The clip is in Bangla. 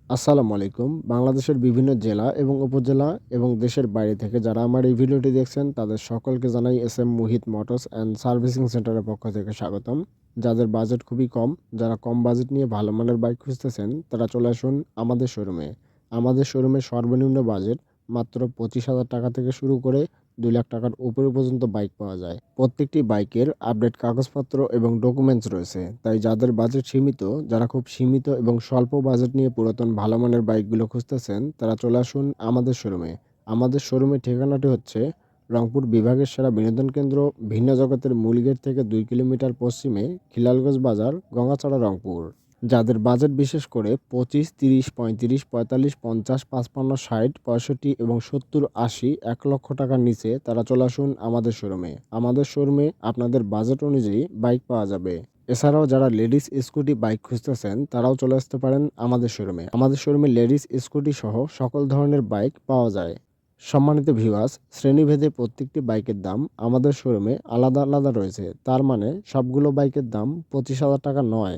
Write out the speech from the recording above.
আসসালামু আলাইকুম। বাংলাদেশের বিভিন্ন জেলা এবং উপজেলা এবং দেশের বাইরে থেকে যারা আমার এই ভিডিওটি দেখছেন তাদের সকলকে জানাই SM Muhit motors and servicing সেন্টারের পক্ষ থেকে স্বাগতম। যাদের বাজেট খুবই কম, যারা কম বাজেট নিয়ে ভালো মানের বাইক খুঁজতেছেন তারা চলে আসুন আমাদের শোরুমে। আমাদের শোরুমে সর্বনিম্ন বাজেট মাত্র 25,000 টাকা থেকে শুরু করে 2 লাখ টাকার উপরে পর্যন্ত বাইক পাওয়া যায়। প্রত্যেকটি বাইকের আপডেট কাগজপত্র এবং ডকুমেন্টস রয়েছে। তাই যাদের বাজেট সীমিত, যারা খুব সীমিত এবং স্বল্প বাজেট নিয়ে পুরাতন ভালো মানের বাইকগুলো খুঁজতেছেন, তারা চলে আসুন আমাদের শোরুমে। আমাদের শোরুমের ঠিকানাটি হচ্ছে রংপুর বিভাগের সেরা বিনোদন কেন্দ্র ভিন্ন জগতের মূল গেট থেকে 2 কিলোমিটার পশ্চিমে খিলালগঞ্জ বাজার, গঙ্গাচড়া, রংপুর। যাদের বাজেট বিশেষ করে 25, 30, 35, 45, 50, 55, 60, 65 এবং 70, 80, 1 লক্ষ টাকার নিচে তারা চলে আসুন আমাদের শোরুমে। আমাদের শোরুমে আপনাদের বাজেট অনুযায়ী বাইক পাওয়া যাবে। এছাড়াও যারা লেডিস স্কুটি বাইক খুঁজতেছেন তারাও চলে আসতে পারেন আমাদের শোরুমে। আমাদের শোরুমে লেডিস স্কুটি সহ সকল ধরনের বাইক পাওয়া যায়। সম্মানিত ভিউয়ার্স, শ্রেণীভেদে প্রত্যেকটি বাইকের দাম আমাদের শোরুমে আলাদা আলাদা রয়েছে। তার মানে সবগুলো বাইকের দাম 25,000 টাকা নয়।